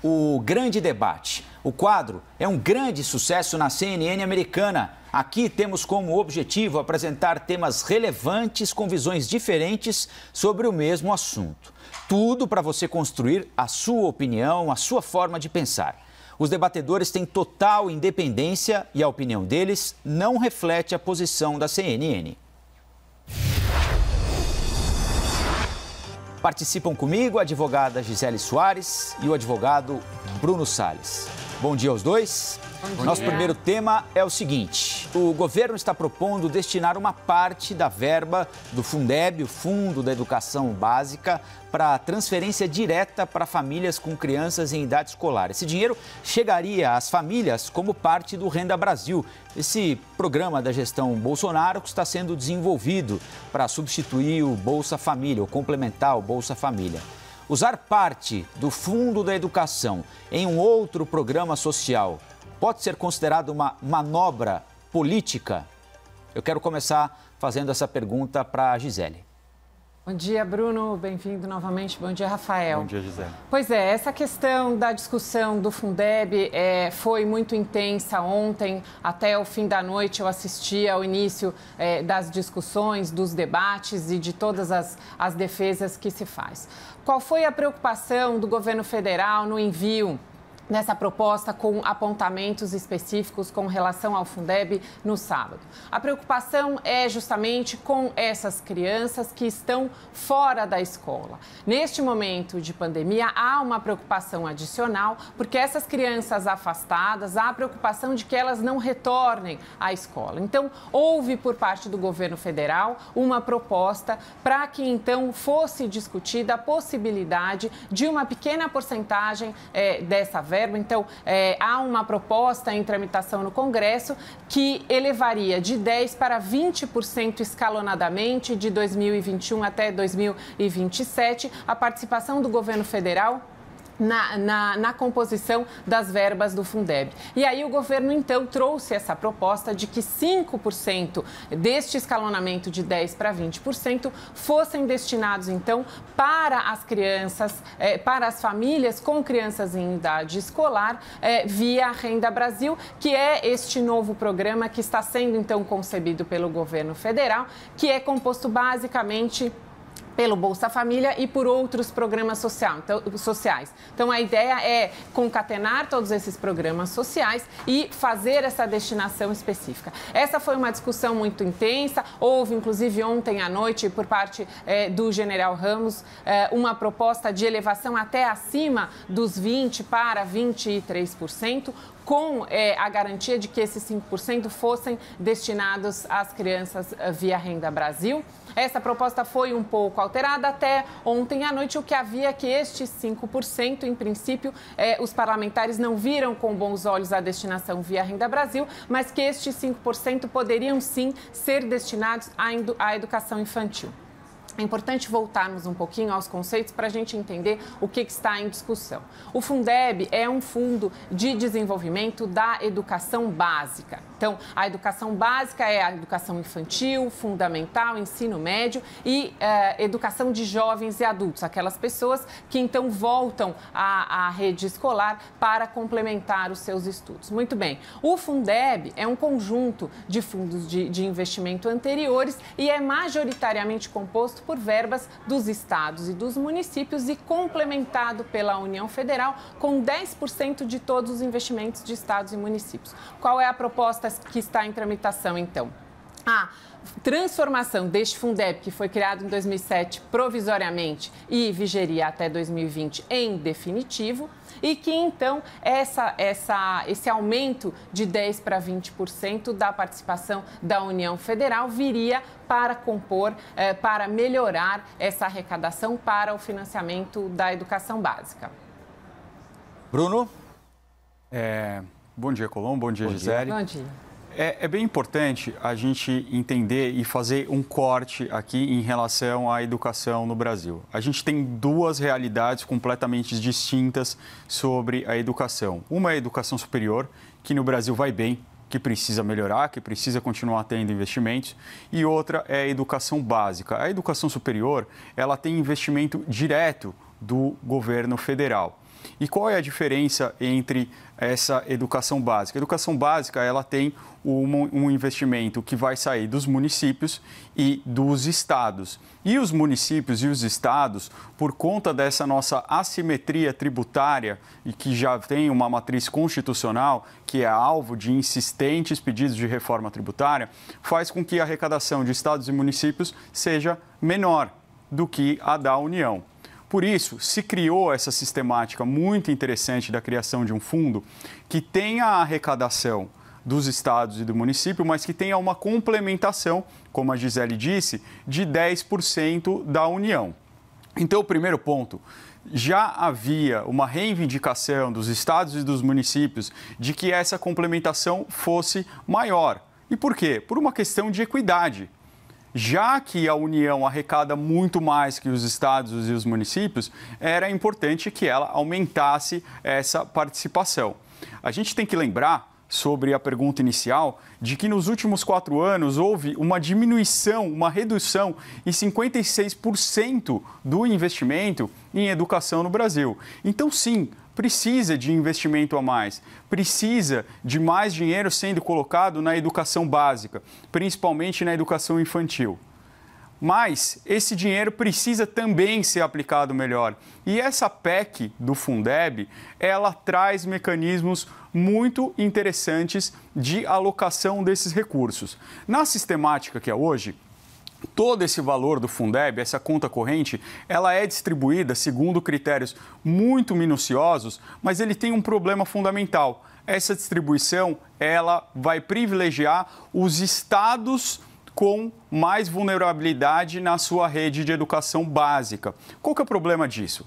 o Grande Debate. O quadro é um grande sucesso na CNN americana. Aqui temos como objetivo apresentar temas relevantes com visões diferentes sobre o mesmo assunto. Tudo para você construir a sua opinião, a sua forma de pensar. Os debatedores têm total independência e a opinião deles não reflete a posição da CNN. Participam comigo a advogada Gisele Soares e o advogado Bruno Salles. Bom dia aos dois. Nosso primeiro tema é o seguinte: o governo está propondo destinar uma parte da verba do Fundeb, o Fundo da Educação Básica, para transferência direta para famílias com crianças em idade escolar. Esse dinheiro chegaria às famílias como parte do Renda Brasil, esse programa da gestão Bolsonaro que está sendo desenvolvido para substituir o Bolsa Família, ou complementar o Bolsa Família. Usar parte do Fundo da Educação em um outro programa social pode ser considerado uma manobra política? Eu quero começar fazendo essa pergunta para a Gisele. Bom dia, Bruno. Bem-vindo novamente. Bom dia, Rafael. Bom dia, Gisele. Pois é, essa questão da discussão do Fundeb foi muito intensa ontem. Até o fim da noite eu assisti ao início das discussões, dos debates e de todas as defesas que se faz. Qual foi a preocupação do governo federal no envio nessa proposta com apontamentos específicos com relação ao Fundeb no sábado? A preocupação é justamente com essas crianças que estão fora da escola. Neste momento de pandemia, há uma preocupação adicional, porque essas crianças afastadas, há a preocupação de que elas não retornem à escola. Então, houve por parte do governo federal uma proposta para que então fosse discutida a possibilidade de uma pequena porcentagem dessa verba. Então, há uma proposta em tramitação no Congresso que elevaria de 10% para 20% escalonadamente de 2021 até 2027 a participação do governo federal na composição das verbas do Fundeb. E aí o governo, então, trouxe essa proposta de que 5% deste escalonamento de 10% para 20% fossem destinados, então, para as crianças, para as famílias com crianças em idade escolar, via Renda Brasil, que é este novo programa que está sendo, então, concebido pelo governo federal, que é composto basicamente pelo Bolsa Família e por outros programas sociais. Então, a ideia é concatenar todos esses programas sociais e fazer essa destinação específica. Essa foi uma discussão muito intensa. Houve, inclusive, ontem à noite, por parte do general Ramos, uma proposta de elevação até acima dos 20% para 23%, com a garantia de que esses 5% fossem destinados às crianças via Renda Brasil. Essa proposta foi um pouco alterada até ontem à noite, o que havia que estes 5%, em princípio, os parlamentares não viram com bons olhos a destinação via Renda Brasil, mas que estes 5% poderiam sim ser destinados à educação infantil. É importante voltarmos um pouquinho aos conceitos para a gente entender o que está em discussão. O Fundeb é um fundo de desenvolvimento da educação básica. Então, a educação básica é a educação infantil, fundamental, ensino médio e educação de jovens e adultos, aquelas pessoas que então voltam à rede escolar para complementar os seus estudos. Muito bem, o Fundeb é um conjunto de fundos de investimento anteriores e é majoritariamente composto por verbas dos estados e dos municípios e complementado pela União Federal com 10% de todos os investimentos de estados e municípios. Qual é a proposta que está em tramitação, então? A transformação deste Fundeb, que foi criado em 2007 provisoriamente e vigeria até 2020 em definitivo, e que, então, esse aumento de 10% para 20% da participação da União Federal viria para compor, para melhorar essa arrecadação para o financiamento da educação básica. Bruno? Bom dia, Colombo. Bom dia, Gisele. Bom dia. É bem importante a gente entender e fazer um corte aqui em relação à educação no Brasil. A gente tem duas realidades completamente distintas sobre a educação. Uma é a educação superior, que no Brasil vai bem, que precisa melhorar, que precisa continuar tendo investimentos, e outra é a educação básica. A educação superior, ela tem investimento direto do governo federal. E qual é a diferença entre essa educação básica? A educação básica, ela tem um investimento que vai sair dos municípios e dos estados. E os municípios e os estados, por conta dessa nossa assimetria tributária, e que já tem uma matriz constitucional, que é alvo de insistentes pedidos de reforma tributária, faz com que a arrecadação de estados e municípios seja menor do que a da União. Por isso, se criou essa sistemática muito interessante da criação de um fundo que tenha a arrecadação dos estados e do município, mas que tenha uma complementação, como a Gisele disse, de 10% da União. Então, o primeiro ponto, já havia uma reivindicação dos estados e dos municípios de que essa complementação fosse maior. E por quê? Por uma questão de equidade. Já que a União arrecada muito mais que os estados e os municípios, era importante que ela aumentasse essa participação. A gente tem que lembrar, sobre a pergunta inicial, de que nos últimos 4 anos houve uma diminuição, uma redução em 56% do investimento em educação no Brasil. Então, sim, precisa de investimento a mais, precisa de mais dinheiro sendo colocado na educação básica, principalmente na educação infantil. Mas esse dinheiro precisa também ser aplicado melhor. E essa PEC do Fundeb, ela traz mecanismos muito interessantes de alocação desses recursos. Na sistemática que é hoje, todo esse valor do Fundeb, essa conta corrente, ela é distribuída segundo critérios muito minuciosos, mas ele tem um problema fundamental. Essa distribuição, ela vai privilegiar os estados com mais vulnerabilidade na sua rede de educação básica. Qual que é o problema disso?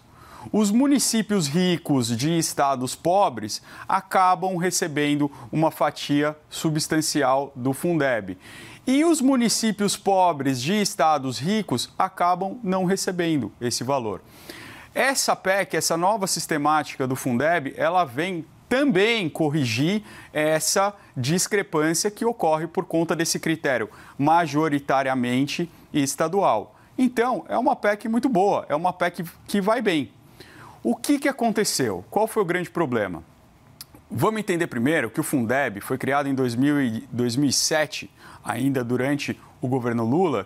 Os municípios ricos de estados pobres acabam recebendo uma fatia substancial do Fundeb. E os municípios pobres de estados ricos acabam não recebendo esse valor. Essa PEC, essa nova sistemática do Fundeb, ela vem também corrigir essa discrepância que ocorre por conta desse critério majoritariamente estadual. Então, é uma PEC muito boa, é uma PEC que vai bem. O que aconteceu? Qual foi o grande problema? Vamos entender primeiro que o Fundeb foi criado em 2007, ainda durante o governo Lula,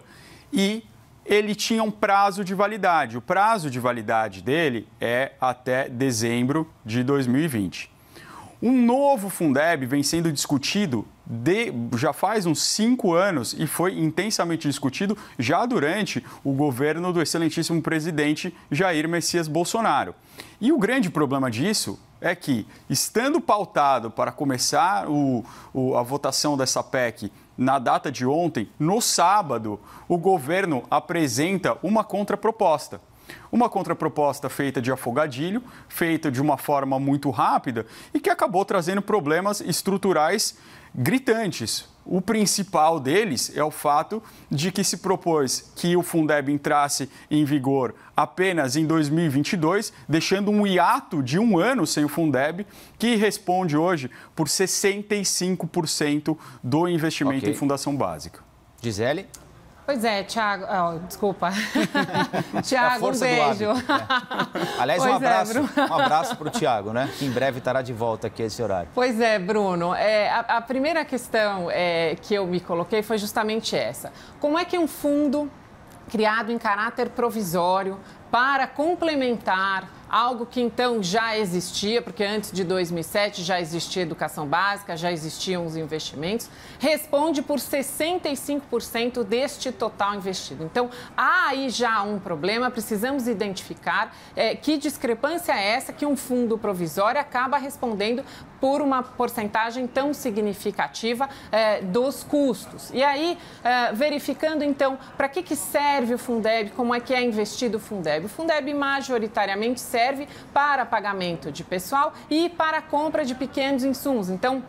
e ele tinha um prazo de validade. O prazo de validade dele é até dezembro de 2020. Um novo Fundeb vem sendo discutido já faz uns 5 anos e foi intensamente discutido já durante o governo do excelentíssimo presidente Jair Messias Bolsonaro. E o grande problema disso é que, estando pautado para começar a votação dessa PEC na data de ontem, no sábado, o governo apresenta uma contraproposta. Uma contraproposta feita de afogadilho, feita de uma forma muito rápida e que acabou trazendo problemas estruturais gritantes. O principal deles é o fato de que se propôs que o Fundeb entrasse em vigor apenas em 2022, deixando um hiato de 1 ano sem o Fundeb, que responde hoje por 65% do investimento em fundação básica. Gisele? Pois é, Tiago, desculpa. Tiago, um beijo. Aliás, um abraço para o Tiago, né? Que em breve estará de volta aqui a esse horário. Pois é, Bruno. A primeira questão que eu me coloquei foi justamente essa. Como é que um fundo criado em caráter provisório para complementar algo que então já existia, porque antes de 2007 já existia educação básica, já existiam os investimentos, responde por 65% deste total investido. Então, há aí já um problema, precisamos identificar que discrepância é essa que um fundo provisório acaba respondendo por uma porcentagem tão significativa dos custos. E aí, verificando então, para que serve o Fundeb, como é que é investido o Fundeb? O Fundeb majoritariamente serve para pagamento de pessoal e para a compra de pequenos insumos. Então,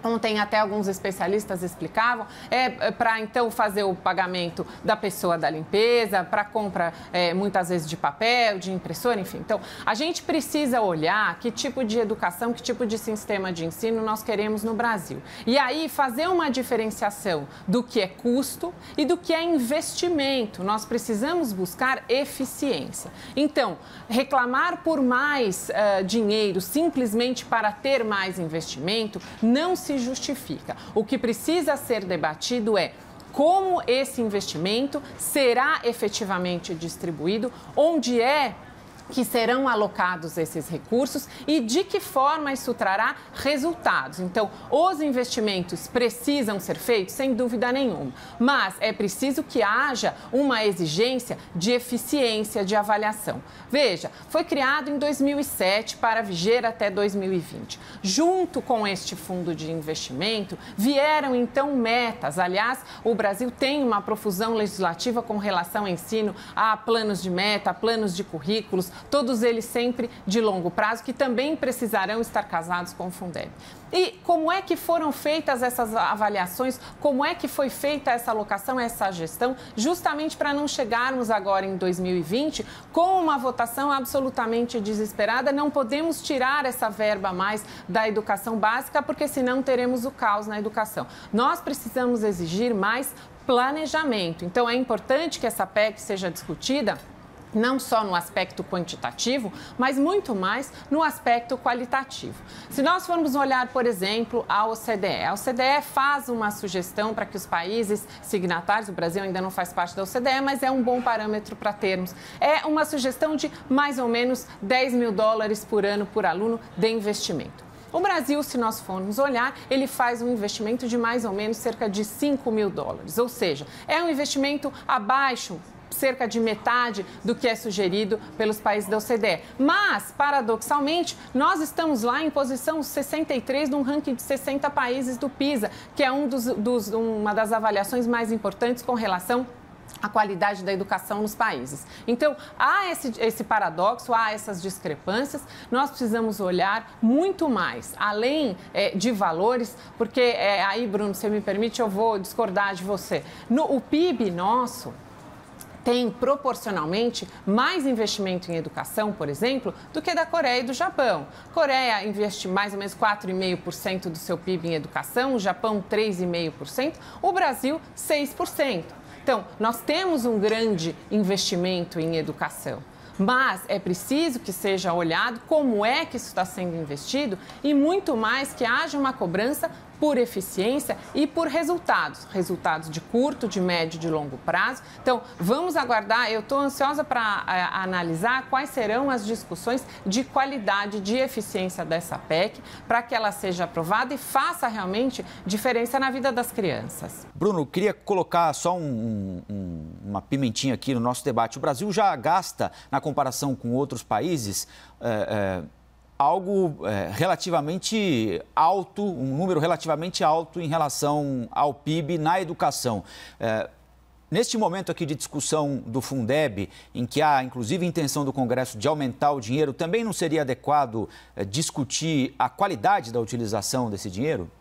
Ontem até alguns especialistas explicavam, para então fazer o pagamento da pessoa da limpeza, para compra muitas vezes de papel, de impressora, enfim. Então, a gente precisa olhar que tipo de educação, que tipo de sistema de ensino nós queremos no Brasil. E aí fazer uma diferenciação do que é custo e do que é investimento. Nós precisamos buscar eficiência. Então, reclamar por mais dinheiro simplesmente para ter mais investimento não se justifica. O que precisa ser debatido é como esse investimento será efetivamente distribuído, onde é que serão alocados esses recursos e de que forma isso trará resultados. Então, os investimentos precisam ser feitos, sem dúvida nenhuma, mas é preciso que haja uma exigência de eficiência de avaliação. Veja, foi criado em 2007 para viger até 2020. Junto com este fundo de investimento, vieram então metas. Aliás, o Brasil tem uma profusão legislativa com relação ao ensino, a planos de meta, a planos de currículos, todos eles sempre de longo prazo, que também precisarão estar casados com o Fundeb. E como é que foram feitas essas avaliações, como é que foi feita essa alocação, essa gestão, justamente para não chegarmos agora em 2020 com uma votação absolutamente desesperada. Não podemos tirar essa verba mais da educação básica, porque senão teremos o caos na educação. Nós precisamos exigir mais planejamento. Então, é importante que essa PEC seja discutida não só no aspecto quantitativo, mas muito mais no aspecto qualitativo. Se nós formos olhar, por exemplo, a OCDE faz uma sugestão para que os países signatários, o Brasil ainda não faz parte da OCDE, mas é um bom parâmetro para termos. É uma sugestão de mais ou menos $10 mil por ano por aluno de investimento. O Brasil, se nós formos olhar, ele faz um investimento de mais ou menos cerca de $5 mil, ou seja, é um investimento abaixo, cerca de metade do que é sugerido pelos países da OCDE. Mas, paradoxalmente, nós estamos lá em posição 63 num ranking de 60 países do PISA, que é uma das avaliações mais importantes com relação à qualidade da educação nos países. Então, há esse paradoxo, há essas discrepâncias, nós precisamos olhar muito mais, além de valores, porque aí, Bruno, se me permite, eu vou discordar de você. O PIB nosso tem proporcionalmente mais investimento em educação, por exemplo, do que da Coreia e do Japão. A Coreia investe mais ou menos 4,5% do seu PIB em educação, o Japão 3,5%, o Brasil 6%. Então, nós temos um grande investimento em educação, mas é preciso que seja olhado como é que isso está sendo investido e muito mais que haja uma cobrança por eficiência e por resultados de curto, de médio e de longo prazo. Então, vamos aguardar, eu estou ansiosa para analisar quais serão as discussões de qualidade, de eficiência dessa PEC, para que ela seja aprovada e faça realmente diferença na vida das crianças. Bruno, queria colocar só uma pimentinha aqui no nosso debate. O Brasil já gasta, na comparação com outros países, algo relativamente alto, um número relativamente alto em relação ao PIB na educação. Neste momento aqui de discussão do Fundeb, em que há inclusive intenção do Congresso de aumentar o dinheiro, também não seria adequado discutir a qualidade da utilização desse dinheiro?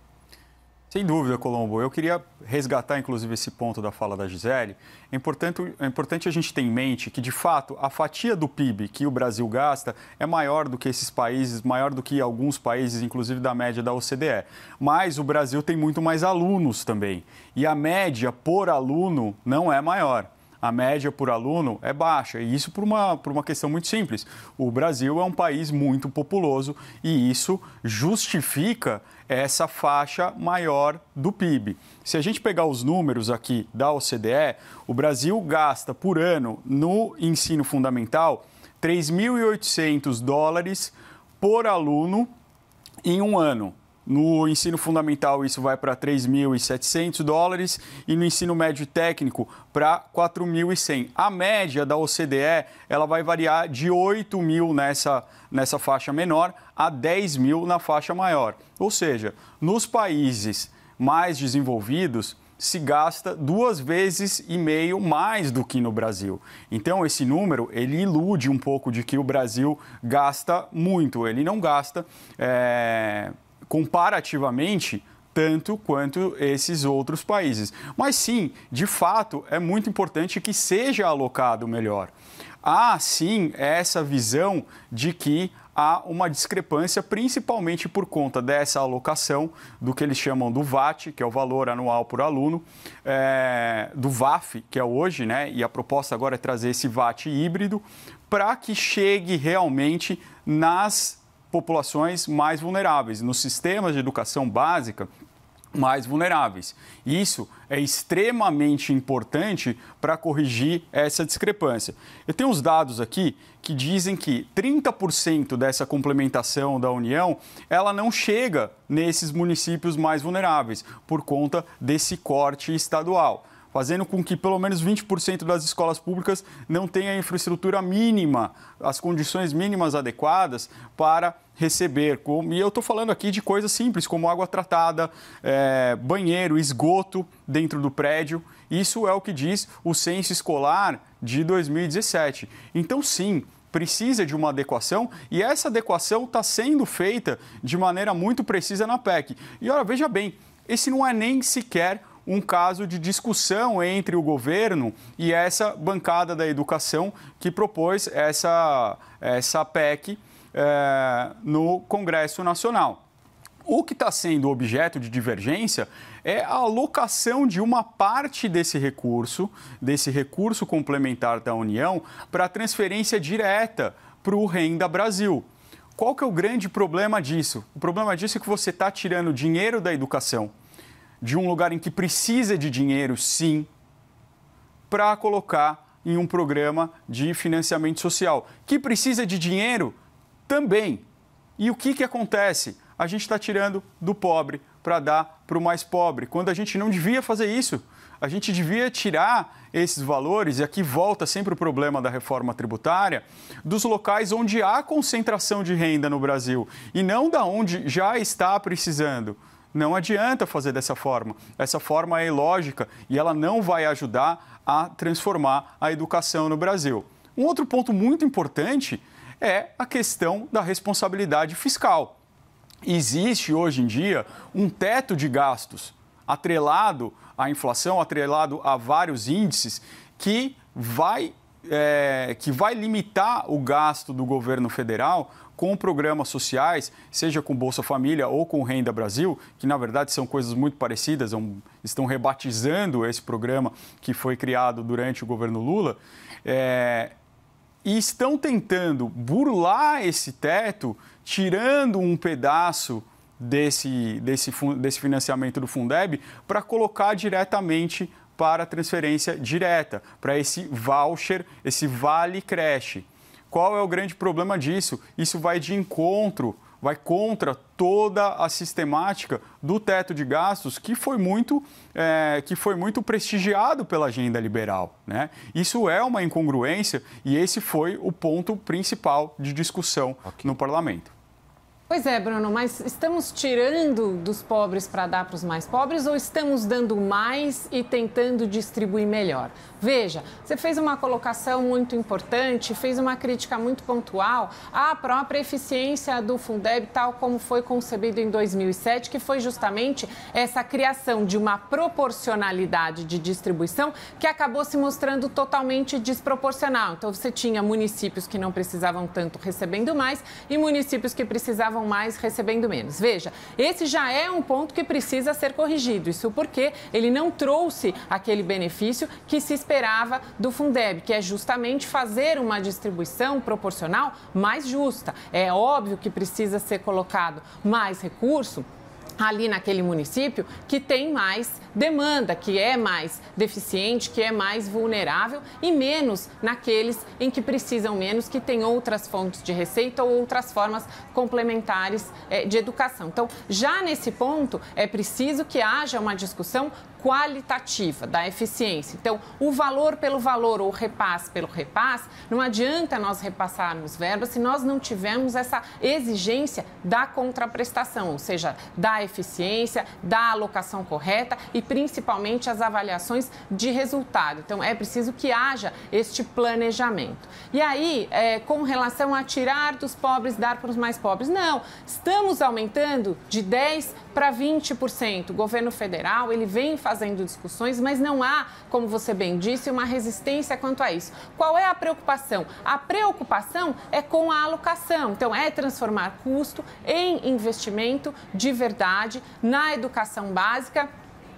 Sem dúvida, Colombo. Eu queria resgatar, inclusive, esse ponto da fala da Gisele. É importante a gente ter em mente que, de fato, a fatia do PIB que o Brasil gasta é maior do que esses países, maior do que alguns países, inclusive da média da OCDE. Mas o Brasil tem muito mais alunos também. E a média por aluno não é maior. A média por aluno é baixa, e isso por uma questão muito simples. O Brasil é um país muito populoso e isso justifica essa faixa maior do PIB. Se a gente pegar os números aqui da OCDE, o Brasil gasta por ano no ensino fundamental $3.800 por aluno em um ano. No ensino fundamental, isso vai para $3.700 e no ensino médio técnico para $4.100. A média da OCDE ela vai variar de 8 mil nessa faixa menor a 10 mil na faixa maior. Ou seja, nos países mais desenvolvidos, se gasta 2,5 vezes mais do que no Brasil. Então, esse número, ele ilude um pouco de que o Brasil gasta muito. Ele não gasta comparativamente tanto quanto esses outros países. Mas sim, de fato, é muito importante que seja alocado melhor. Há, sim, essa visão de que há uma discrepância, principalmente por conta dessa alocação do que eles chamam do VAT, que é o valor anual por aluno, do VAF, que é hoje, né? E a proposta agora é trazer esse VAT híbrido para que chegue realmente nas populações mais vulneráveis, nos sistemas de educação básica mais vulneráveis. Isso é extremamente importante para corrigir essa discrepância. Eu tenho uns dados aqui que dizem que 30% dessa complementação da União, ela não chega nesses municípios mais vulneráveis por conta desse corte estadual, fazendo com que pelo menos 20% das escolas públicas não tenham a infraestrutura mínima, as condições mínimas adequadas para receber. E eu estou falando aqui de coisas simples, como água tratada, banheiro, esgoto dentro do prédio. Isso é o que diz o censo escolar de 2017. Então, sim, precisa de uma adequação e essa adequação está sendo feita de maneira muito precisa na PEC. E, olha, veja bem, esse não é nem sequer um caso de discussão entre o governo e essa bancada da educação que propôs essa PEC no Congresso Nacional. O que está sendo objeto de divergência é a alocação de uma parte desse recurso complementar da União para a transferência direta para o Renda Brasil. Qual que é o grande problema disso? O problema disso é que você está tirando dinheiro da educação, de um lugar em que precisa de dinheiro, sim, para colocar em um programa de financiamento social, que precisa de dinheiro também. E o que acontece? A gente está tirando do pobre para dar para o mais pobre, quando a gente não devia fazer isso. A gente devia tirar esses valores, e aqui volta sempre o problema da reforma tributária, dos locais onde há concentração de renda no Brasil e não da onde já está precisando. Não adianta fazer dessa forma. Essa forma é ilógica e ela não vai ajudar a transformar a educação no Brasil. Um outro ponto muito importante é a questão da responsabilidade fiscal. Existe hoje em dia um teto de gastos atrelado à inflação, atrelado a vários índices, que vai limitar o gasto do governo federal com programas sociais, seja com Bolsa Família ou com Renda Brasil, que na verdade são coisas muito parecidas, estão rebatizando esse programa que foi criado durante o governo Lula, e estão tentando burlar esse teto, tirando um pedaço desse financiamento do Fundeb para colocar diretamente para a transferência direta, para esse voucher, esse vale creche. Qual é o grande problema disso? Isso vai contra toda a sistemática do teto de gastos que foi muito prestigiado pela agenda liberal, né? Isso é uma incongruência e esse foi o ponto principal de discussão no parlamento. Pois é, Bruno, mas estamos tirando dos pobres para dar para os mais pobres ou estamos dando mais e tentando distribuir melhor? Veja, você fez uma colocação muito importante, fez uma crítica muito pontual à própria eficiência do Fundeb, tal como foi concebido em 2007, que foi justamente essa criação de uma proporcionalidade de distribuição que acabou se mostrando totalmente desproporcional. Então, você tinha municípios que não precisavam tanto recebendo mais e municípios que precisavam mais recebendo menos. Veja, esse já é um ponto que precisa ser corrigido. Isso porque ele não trouxe aquele benefício que se esperava do Fundeb, que é justamente fazer uma distribuição proporcional mais justa. É óbvio que precisa ser colocado mais recurso ali naquele município que tem mais demanda, que é mais deficiente, que é mais vulnerável e menos naqueles em que precisam menos, que tem outras fontes de receita ou outras formas complementares de educação. Então, já nesse ponto, é preciso que haja uma discussão qualitativa da eficiência. Então, o valor pelo valor ou o repasse pelo repasse, não adianta nós repassarmos verbas se nós não tivermos essa exigência da contraprestação, ou seja, da eficiência, da alocação correta e principalmente as avaliações de resultado. Então, é preciso que haja este planejamento. E aí, com relação a tirar dos pobres, dar para os mais pobres, não, estamos aumentando de 10% para 20%. O governo federal, ele vem fazendo discussões, mas não há, como você bem disse, uma resistência quanto a isso. Qual é a preocupação? A preocupação é com a alocação. Então, é transformar custo em investimento de verdade na educação básica,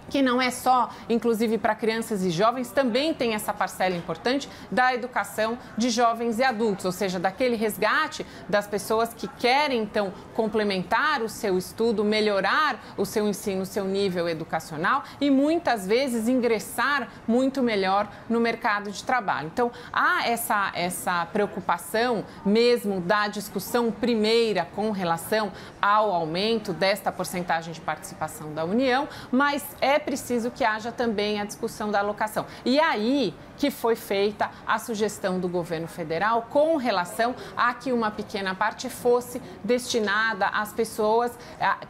que não é só, inclusive, para crianças e jovens, também tem essa parcela importante da educação de jovens e adultos, ou seja, daquele resgate das pessoas que querem, então, complementar o seu estudo, melhorar o seu ensino, o seu nível educacional e, muitas vezes, ingressar muito melhor no mercado de trabalho. Então, há essa preocupação mesmo da discussão primeira com relação ao aumento desta porcentagem de participação da União, mas é preciso que haja também a discussão da alocação. E aí que foi feita a sugestão do governo federal com relação a que uma pequena parte fosse destinada às pessoas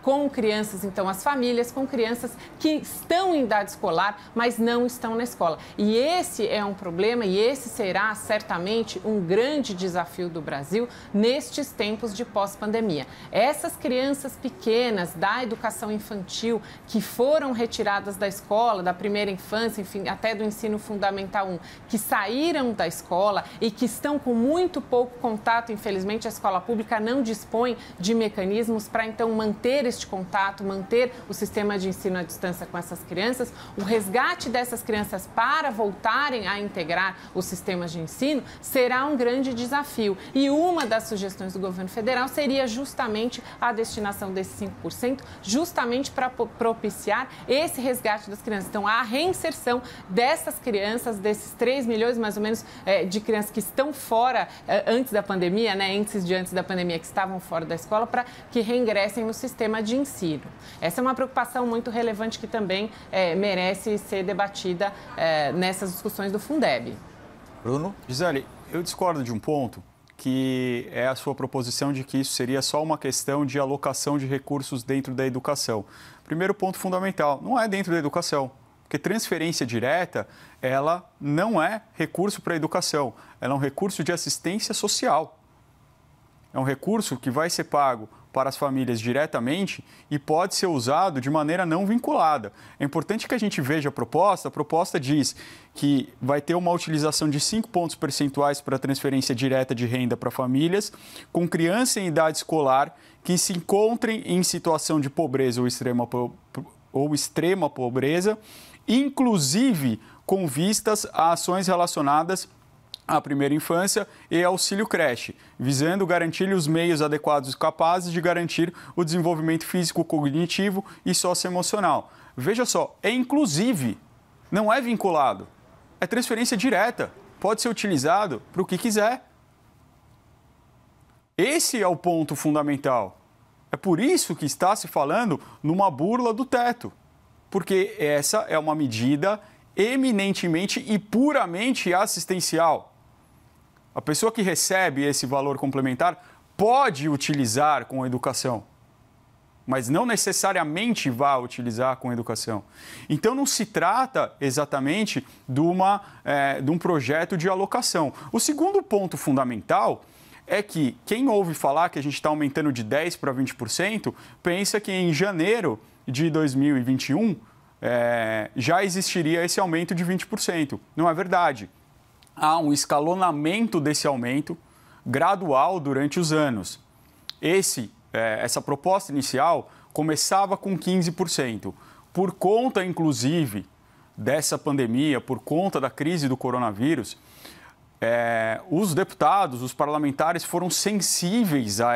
com crianças, então as famílias com crianças que estão em idade escolar, mas não estão na escola. E esse é um problema e esse será certamente um grande desafio do Brasil nestes tempos de pós-pandemia. Essas crianças pequenas da educação infantil que foram retiradas da escola, da primeira infância, enfim, até do ensino fundamental 1, que saíram da escola e que estão com muito pouco contato, infelizmente a escola pública não dispõe de mecanismos para então manter este contato, manter o sistema de ensino à distância com essas crianças. O resgate dessas crianças para voltarem a integrar os sistemas de ensino será um grande desafio. E uma das sugestões do governo federal seria justamente a destinação desses 5%, justamente para propiciar esse resgate das crianças. Então, a reinserção dessas crianças, desses 3 milhões mais ou menos de crianças que estão fora antes da pandemia, né, índices de antes da pandemia que estavam fora da escola, para que reingressem no sistema de ensino. Essa é uma preocupação muito relevante que também merece ser debatida nessas discussões do Fundeb. Bruno? Gisele, eu discordo de um ponto, que é a sua proposição de que isso seria só uma questão de alocação de recursos dentro da educação. Primeiro ponto fundamental, não é dentro da educação, porque transferência direta, ela não é recurso para a educação, ela é um recurso de assistência social. É um recurso que vai ser pago para as famílias diretamente e pode ser usado de maneira não vinculada. É importante que a gente veja a proposta diz que vai ter uma utilização de 5 pontos percentuais para transferência direta de renda para famílias com criança em idade escolar que se encontrem em situação de pobreza ou extrema pobreza, inclusive com vistas a ações relacionadas à primeira infância e auxílio creche, visando garantir os meios adequados e capazes de garantir o desenvolvimento físico, cognitivo e socioemocional. Veja só, é inclusive, não é vinculado, é transferência direta, pode ser utilizado para o que quiser. Esse é o ponto fundamental. É por isso que está se falando numa burla do teto, porque essa é uma medida eminentemente e puramente assistencial. A pessoa que recebe esse valor complementar pode utilizar com a educação, mas não necessariamente vai utilizar com a educação. Então, não se trata exatamente de um projeto de alocação. O segundo ponto fundamental é que quem ouve falar que a gente está aumentando de 10% para 20%, pensa que em janeiro de 2021 já existiria esse aumento de 20%. Não é verdade. Há um escalonamento desse aumento gradual durante os anos. Essa proposta inicial começava com 15%. Por conta, inclusive, dessa pandemia, por conta da crise do coronavírus, os deputados, os parlamentares foram sensíveis a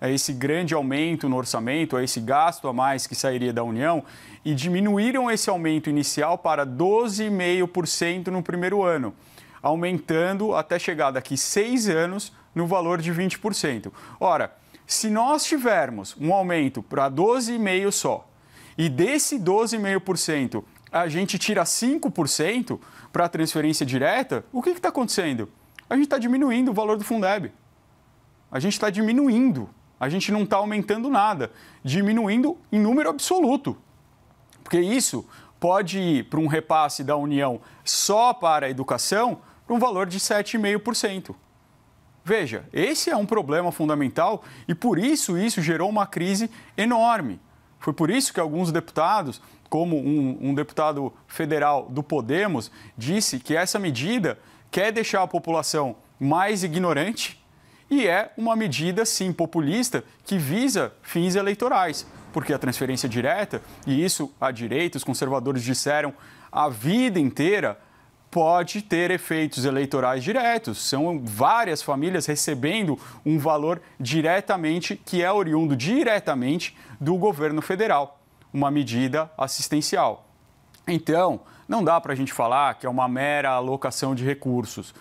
esse grande aumento no orçamento, a esse gasto a mais que sairia da União e diminuíram esse aumento inicial para 12,5% no primeiro ano, aumentando até chegar daqui 6 anos no valor de 20%. Ora, se nós tivermos um aumento para 12,5% só, e desse 12,5% a gente tira 5% para a transferência direta, o que está acontecendo? A gente está diminuindo o valor do Fundeb. A gente está diminuindo. A gente não está aumentando nada. Diminuindo em número absoluto. Porque isso pode ir para um repasse da União só para a educação para um valor de 7,5%. Veja, esse é um problema fundamental e por isso gerou uma crise enorme. Foi por isso que alguns deputados, como um deputado federal do Podemos, disse que essa medida quer deixar a população mais ignorante e é uma medida, sim, populista que visa fins eleitorais. Porque a transferência direta, e isso a direita, os conservadores disseram a vida inteira, pode ter efeitos eleitorais diretos. São várias famílias recebendo um valor diretamente, que é oriundo diretamente do governo federal, uma medida assistencial. Então, não dá para a gente falar que é uma mera alocação de recursos.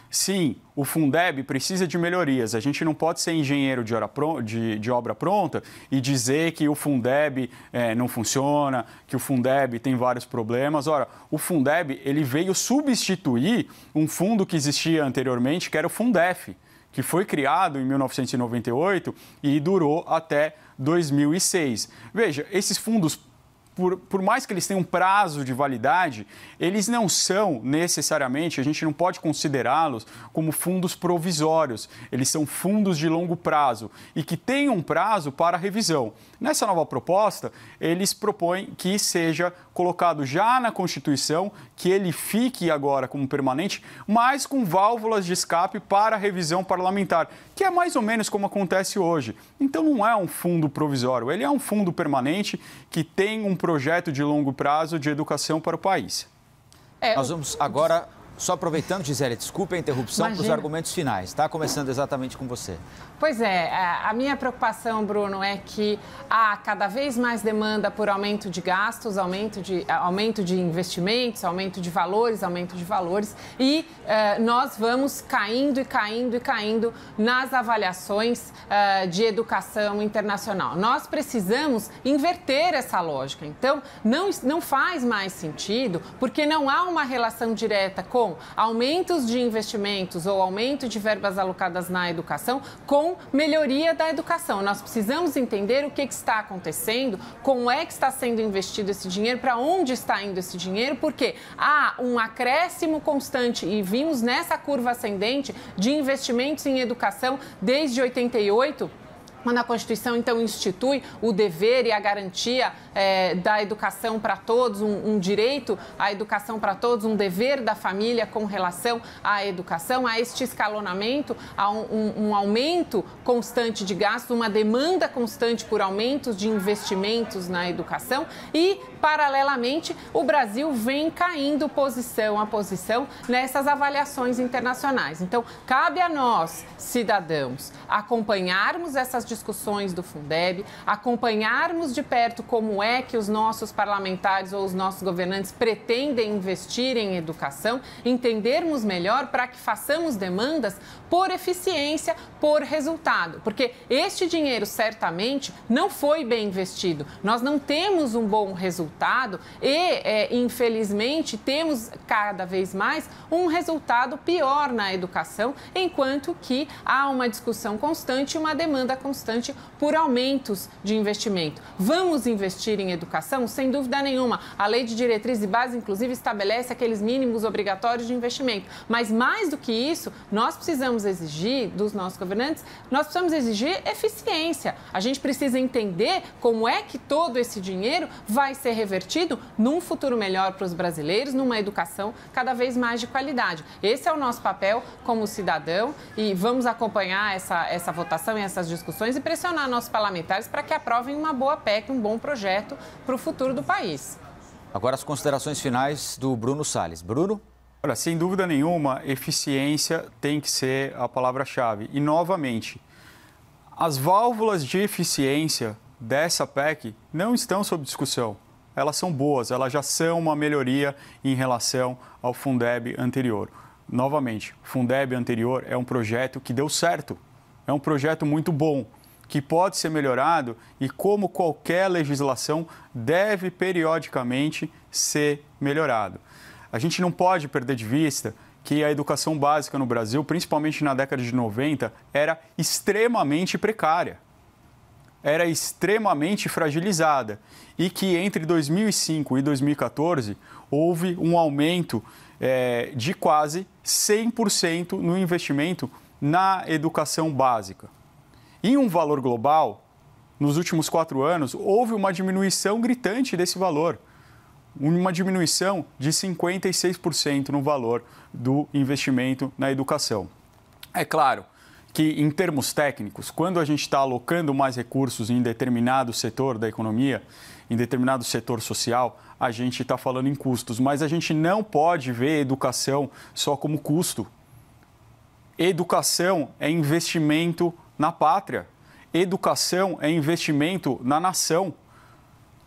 Sim, o Fundeb precisa de melhorias. A gente não pode ser engenheiro de obra pronta e dizer que o Fundeb não funciona, que o Fundeb tem vários problemas. Ora, o Fundeb ele veio substituir um fundo que existia anteriormente, que era o Fundef, que foi criado em 1998 e durou até 2006. Veja, esses fundos, por mais que eles tenham um prazo de validade, eles não são necessariamente, a gente não pode considerá-los como fundos provisórios. Eles são fundos de longo prazo e que têm um prazo para revisão. Nessa nova proposta, eles propõem que seja colocado já na Constituição, que ele fique agora como permanente, mas com válvulas de escape para revisão parlamentar, que é mais ou menos como acontece hoje. Então não é um fundo provisório, ele é um fundo permanente que tem um projeto de longo prazo de educação para o país. Nós vamos agora, só aproveitando, Gisele, desculpe a interrupção, para os argumentos finais, tá? Começando exatamente com você. Pois é, a minha preocupação, Bruno, é que há cada vez mais demanda por aumento de gastos, aumento de investimentos, aumento de valores e nós vamos caindo e caindo e caindo nas avaliações de educação internacional. Nós precisamos inverter essa lógica. Então, não faz mais sentido, porque não há uma relação direta com aumentos de investimentos ou aumento de verbas alocadas na educação com melhoria da educação. Nós precisamos entender o que está acontecendo, como é que está sendo investido esse dinheiro, para onde está indo esse dinheiro, porque há um acréscimo constante e vimos nessa curva ascendente de investimentos em educação desde 88, quando a Constituição, então, institui o dever e a garantia da educação para todos, um direito à educação para todos, um dever da família com relação à educação, a este escalonamento, a um aumento constante de gastos, uma demanda constante por aumentos de investimentos na educação e, paralelamente, o Brasil vem caindo posição a posição nessas avaliações internacionais. Então, cabe a nós, cidadãos, acompanharmos essas discussões do Fundeb, acompanharmos de perto como é que os nossos parlamentares ou os nossos governantes pretendem investir em educação, entendermos melhor para que façamos demandas por eficiência, por resultado, porque este dinheiro certamente não foi bem investido. Nós não temos um bom resultado e, infelizmente, temos cada vez mais um resultado pior na educação, enquanto que há uma discussão constante e uma demanda constante por aumentos de investimento. Vamos investir em educação? Sem dúvida nenhuma. A Lei de Diretriz e Base, inclusive, estabelece aqueles mínimos obrigatórios de investimento. Mas, mais do que isso, nós precisamos exigir dos nossos governantes, nós precisamos exigir eficiência. A gente precisa entender como é que todo esse dinheiro vai ser revertido num futuro melhor para os brasileiros, numa educação cada vez mais de qualidade. Esse é o nosso papel como cidadão e vamos acompanhar essa votação e essas discussões e pressionar nossos parlamentares para que aprovem uma boa PEC, um bom projeto para o futuro do país. Agora as considerações finais do Bruno Salles. Bruno? Olha, sem dúvida nenhuma, eficiência tem que ser a palavra-chave. E, novamente, as válvulas de eficiência dessa PEC não estão sob discussão. Elas são boas, elas já são uma melhoria em relação ao Fundeb anterior. Novamente, o Fundeb anterior é um projeto que deu certo, é um projeto muito bom. que pode ser melhorado e como qualquer legislação deve periodicamente ser melhorado. A gente não pode perder de vista que a educação básica no Brasil, principalmente na década de 90, era extremamente precária, era extremamente fragilizada e que entre 2005 e 2014 houve um aumento de quase 100% no investimento na educação básica. Em um valor global, nos últimos 4 anos, houve uma diminuição gritante desse valor, uma diminuição de 56% no valor do investimento na educação. É claro que, em termos técnicos, quando a gente está alocando mais recursos em determinado setor da economia, em determinado setor social, a gente está falando em custos, mas a gente não pode ver educação só como custo. Educação é investimento na pátria. Educação é investimento na nação.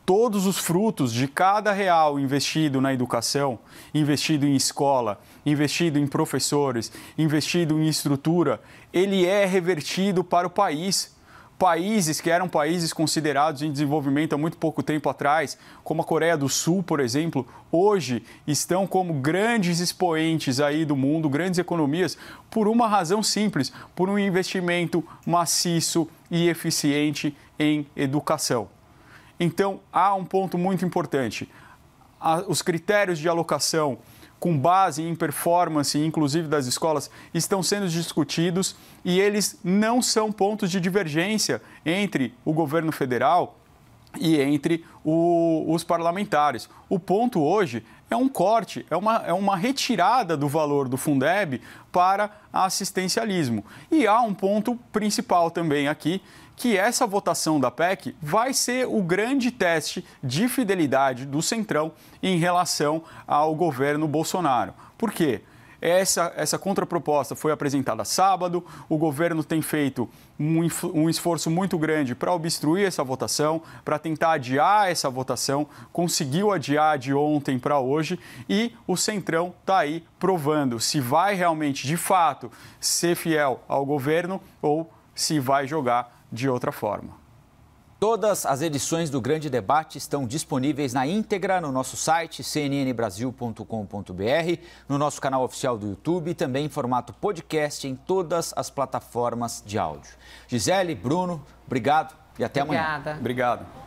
Todos os frutos de cada real investido na educação, investido em escola, investido em professores, investido em estrutura, ele é revertido para o país. Países que eram países considerados em desenvolvimento há muito pouco tempo atrás, como a Coreia do Sul, por exemplo, hoje estão como grandes expoentes aí do mundo, grandes economias, por uma razão simples, por um investimento maciço e eficiente em educação. Então, há um ponto muito importante. Os critérios de alocação com base em performance, inclusive das escolas, estão sendo discutidos e eles não são pontos de divergência entre o governo federal e entre os parlamentares. O ponto hoje é um corte, é uma retirada do valor do Fundeb para assistencialismo. E há um ponto principal também aqui, que essa votação da PEC vai ser o grande teste de fidelidade do Centrão em relação ao governo Bolsonaro. Por quê? Essa contraproposta foi apresentada sábado, o governo tem feito um esforço muito grande para obstruir essa votação, para tentar adiar essa votação, conseguiu adiar de ontem para hoje e o Centrão está aí provando se vai realmente, de fato, ser fiel ao governo ou se vai jogar de outra forma. Todas as edições do Grande Debate estão disponíveis na íntegra no nosso site cnnbrasil.com.br, no nosso canal oficial do YouTube e também em formato podcast em todas as plataformas de áudio. Gisele, Bruno, obrigado e até amanhã. Obrigada. Obrigado.